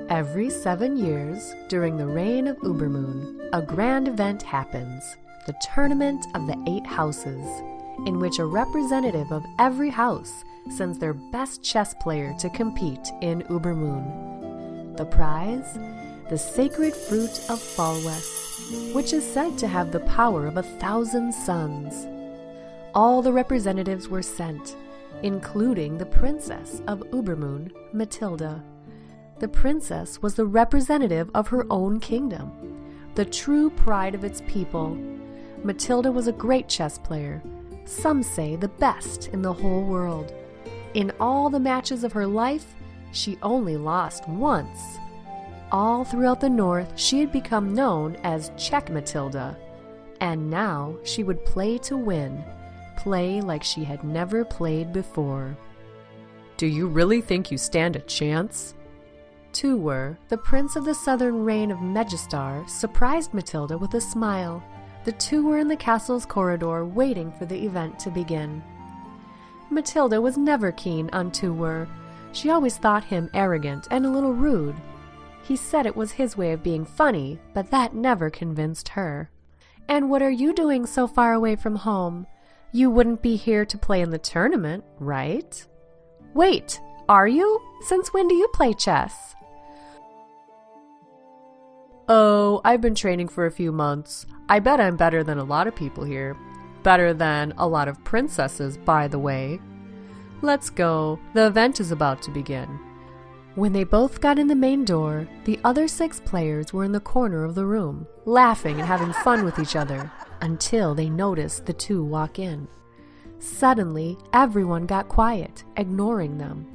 Every 7 years, during the reign of Ubermoon, a grand event happens, the Tournament of the 8 Houses, in which a representative of every house sends their best chess player to compete in Ubermoon. The prize? The sacred fruit of Falwes, which is said to have the power of 1,000 suns. All the representatives were sent, including the princess of Ubermoon, Matilda. The princess was the representative of her own kingdom, the true pride of its people. Matilda was a great chess player, some say the best in the whole world. In all the matches of her life, she only lost once. All throughout the north, she had become known as Check Matilda, and now she would play to win, play like she had never played before. Do you really think you stand a chance? Tuwur, the prince of the southern reign of Megistar, surprised Matilda with a smile. The two were in the castle's corridor waiting for the event to begin. Matilda was never keen on Tuwur. She always thought him arrogant and a little rude. He said it was his way of being funny, but that never convinced her. "And what are you doing so far away from home? You wouldn't be here to play in the tournament, right?" "Wait, are you? Since when do you play chess?" "Oh, I've been training for a few months. I bet I'm better than a lot of people here. Better than a lot of princesses, by the way. Let's go. The event is about to begin." When they both got in the main door, the other 6 players were in the corner of the room, laughing and having fun with each other, until they noticed the two walk in. Suddenly, everyone got quiet, ignoring them.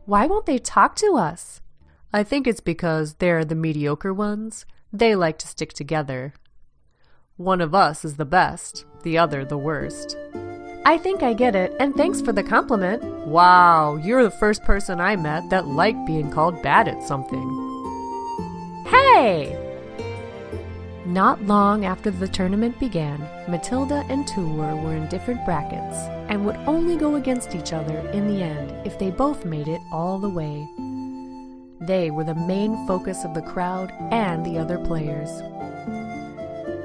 "Why won't they talk to us?" "I think it's because they're the mediocre ones. They like to stick together. One of us is the best, the other the worst." "I think I get it, and thanks for the compliment." "Wow, you're the first person I met that liked being called bad at something." "Hey!" Not long after the tournament began, Matilda and Tuwur were in different brackets, and would only go against each other in the end if they both made it all the way. They were the main focus of the crowd and the other players.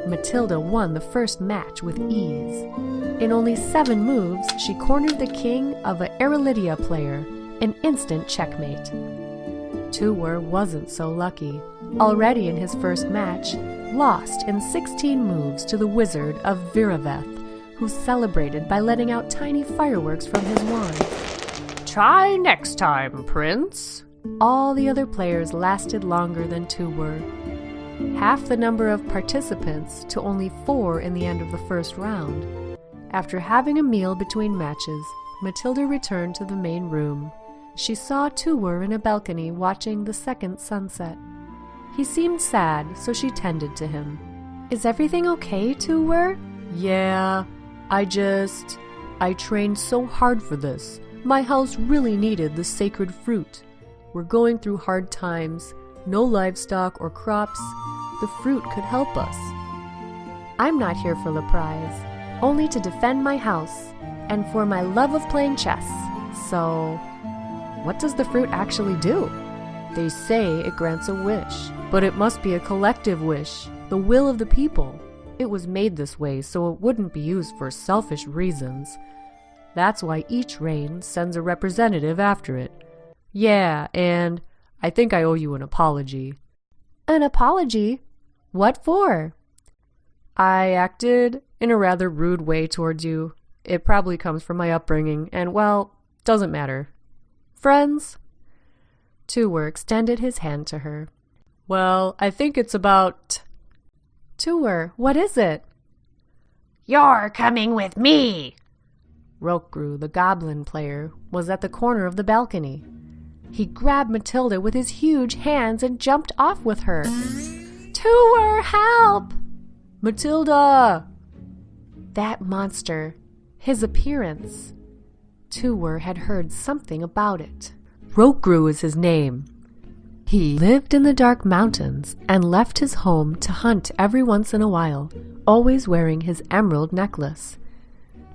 Matilda won the first match with ease. In only 7 moves, she cornered the king of a Erelidia player, an instant checkmate. Tuwur wasn't so lucky. Already in his first match, lost in 16 moves to the wizard of Viraveth, who celebrated by letting out tiny fireworks from his wand. "Try next time, Prince." All the other players lasted longer than Tuwur. Half the number of participants to only 4 in the end of the first round. After having a meal between matches, Matilda returned to the main room. She saw Tuwur in a balcony watching the second sunset. He seemed sad, so she tended to him. "Is everything okay, Tuwur?" "Yeah, I trained so hard for this. My house really needed the sacred fruit. We're going through hard times, no livestock or crops. The fruit could help us." "I'm not here for the prize, only to defend my house, and for my love of playing chess. So, what does the fruit actually do?" "They say it grants a wish, but it must be a collective wish, the will of the people. It was made this way so it wouldn't be used for selfish reasons. That's why each reign sends a representative after it. Yeah, and I think I owe you an apology." "An apology? What for?" "I acted in a rather rude way towards you. It probably comes from my upbringing, and, well, doesn't matter. Friends?" Tuwur extended his hand to her. "Well, I think it's about..." "Tuwur, what is it?" "You're coming with me!" Rokgru, the goblin player, was at the corner of the balcony. He grabbed Matilda with his huge hands and jumped off with her. "Tuwur, help!" "Matilda!" That monster, his appearance. Tuwur had heard something about it. Rokgru is his name. He lived in the dark mountains and left his home to hunt every once in a while, always wearing his emerald necklace.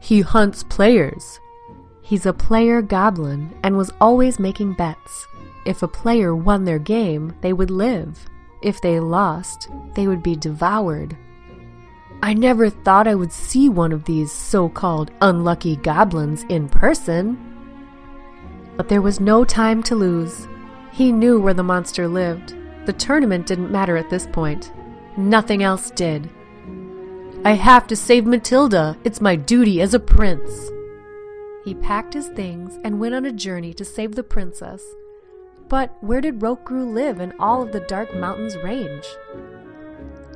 He hunts players. He's a player goblin and was always making bets. If a player won their game, they would live. If they lost, they would be devoured. I never thought I would see one of these so-called unlucky goblins in person. But there was no time to lose. He knew where the monster lived. The tournament didn't matter at this point. Nothing else did. I have to save Matilda. It's my duty as a prince. He packed his things and went on a journey to save the princess. But where did Rokgru live in all of the Dark Mountains range?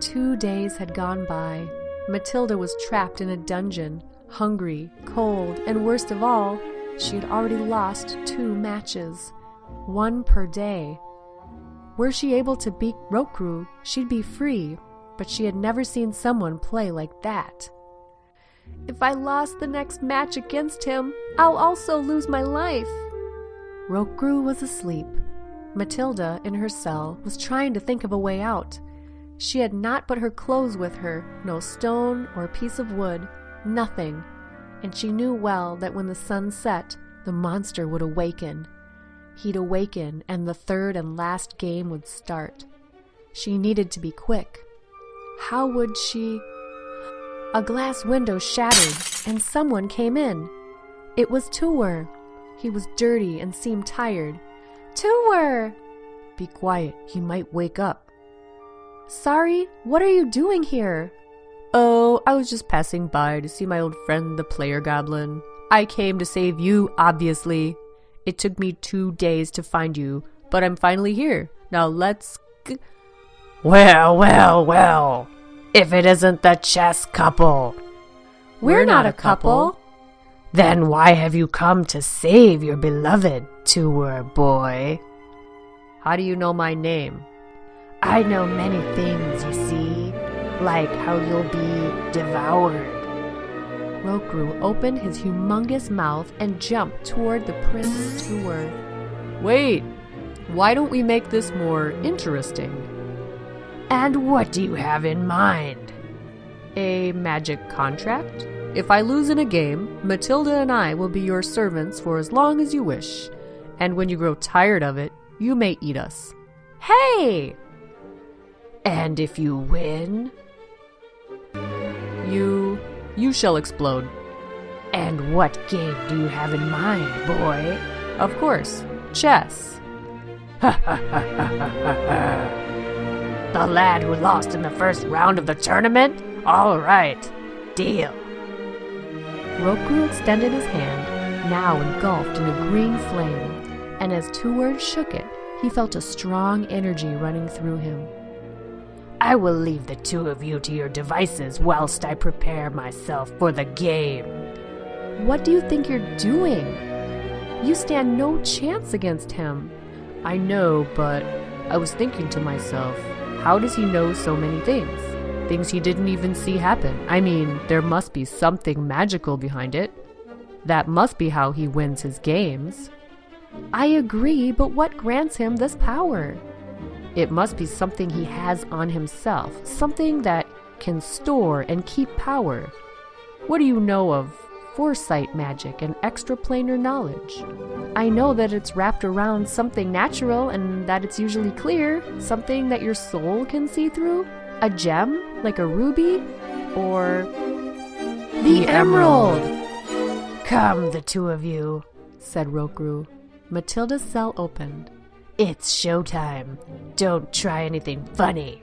2 days had gone by. Matilda was trapped in a dungeon, hungry, cold, and worst of all, she had already lost 2 matches, 1 per day. Were she able to beat Rokgru, she'd be free, but she had never seen someone play like that. If I lost the next match against him, I'll also lose my life. Rokgru was asleep. Matilda, in her cell, was trying to think of a way out. She had naught but her clothes with her, no stone or piece of wood, nothing, and she knew well that when the sun set, the monster would awaken. He'd awaken, and the third and last game would start. She needed to be quick. How would she... A glass window shattered, and someone came in. It was Tuwur. He was dirty and seemed tired. Tuwur! Be quiet, he might wake up. Sorry, what are you doing here? Oh, I was just passing by to see my old friend the player goblin. I came to save you, obviously. It took me 2 days to find you, but I'm finally here. Now let's Well. If it isn't the chess couple. We're not a couple. Then why have you come to save your beloved Tuwur boy? How do you know my name? I know many things, you see, like how you'll be devoured. Rokgru opened his humongous mouth and jumped toward the Prince Tuwur. Wait, why don't we make this more interesting? And what do you have in mind? A magic contract? If I lose in a game, Matilda and I will be your servants for as long as you wish. And when you grow tired of it, you may eat us. Hey! And if you win? You shall explode. And what game do you have in mind, boy? Of course, chess. The lad who lost in the first round of the tournament? All right, deal. Rokgru extended his hand, now engulfed in a green flame, and as Tuwur shook it, he felt a strong energy running through him. I will leave the 2 of you to your devices whilst I prepare myself for the game. What do you think you're doing? You stand no chance against him. I know, but I was thinking to myself, how does he know so many things? Things he didn't even see happen. I mean, there must be something magical behind it. That must be how he wins his games. I agree, but what grants him this power? It must be something he has on himself, something that can store and keep power. What do you know of foresight magic and extraplanar knowledge? I know that it's wrapped around something natural and that it's usually clear, something that your soul can see through. A gem, like a ruby, or the emerald! Come, the 2 of you, said Rokgru. Matilda's cell opened. It's showtime. Don't try anything funny.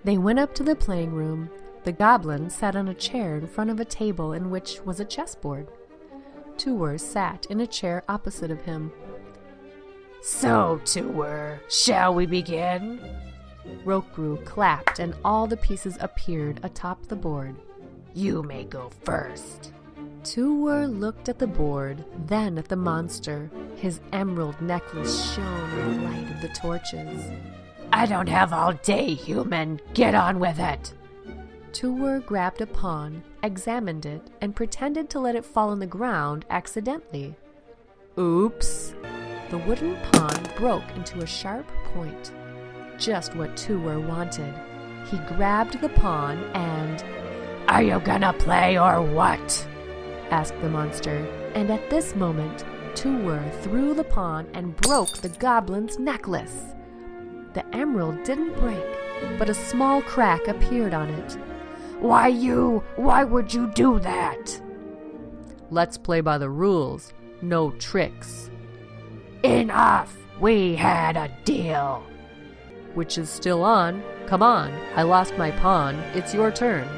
They went up to the playing room. The goblin sat on a chair in front of a table in which was a chessboard. Tuwur sat in a chair opposite of him. So, Tuwur, shall we begin? Rokgru clapped and all the pieces appeared atop the board. You may go first. Tuwur looked at the board, then at the monster. His emerald necklace shone in the light of the torches. I don't have all day, human. Get on with it. Tuwur grabbed a pawn, examined it, and pretended to let it fall on the ground accidentally. Oops! The wooden pawn broke into a sharp point. Just what Tuwur wanted. He grabbed the pawn and... Are you gonna play or what? asked the monster, and at this moment, Tuwur through the pawn and broke the goblin's necklace. The emerald didn't break, but a small crack appeared on it. Why would you do that? Let's play by the rules. No tricks. Enough! We had a deal. Which is still on. Come on, I lost my pawn. It's your turn.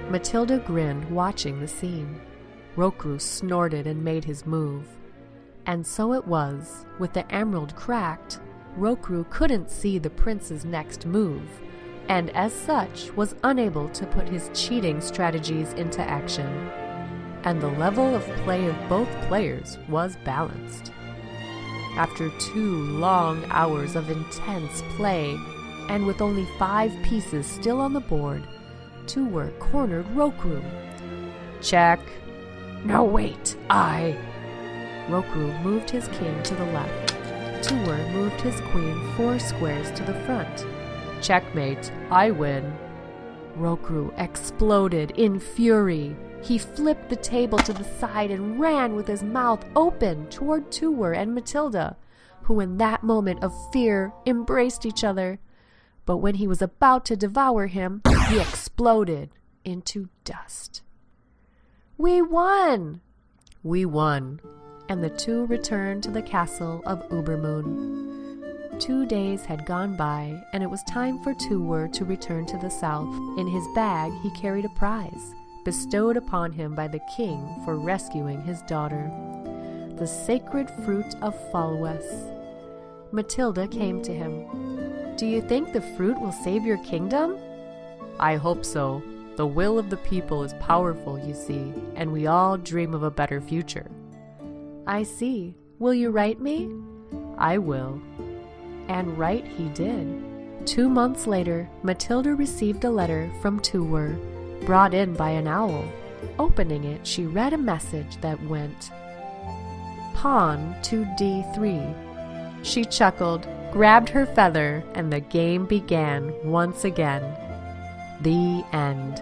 Matilda grinned, watching the scene. Roku snorted and made his move. And so it was. With the emerald cracked, Roku couldn't see the prince's next move, and as such was unable to put his cheating strategies into action. And the level of play of both players was balanced. After 2 long hours of intense play, and with only 5 pieces still on the board, Tuwur cornered Roku. Check. No, wait, Roku moved his king to the left. Tuwur moved his queen 4 squares to the front. Checkmate, I win. Roku exploded in fury. He flipped the table to the side and ran with his mouth open toward Tuwur and Matilda, who in that moment of fear embraced each other. But when he was about to devour him, he exploded into dust. We won! We won, and the two returned to the castle of Ubermoon. 2 days had gone by, and it was time for Tuwur to return to the south. In his bag he carried a prize, bestowed upon him by the king for rescuing his daughter, the sacred fruit of Falwes. Matilda came to him. "Do you think the fruit will save your kingdom?" "I hope so. The will of the people is powerful, you see, and we all dream of a better future." "I see. Will you write me?" "I will." And write he did. 2 months later, Matilda received a letter from Tuwur, brought in by an owl. Opening it, she read a message that went, "Pawn to D3. She chuckled, grabbed her feather, and the game began once again. The end.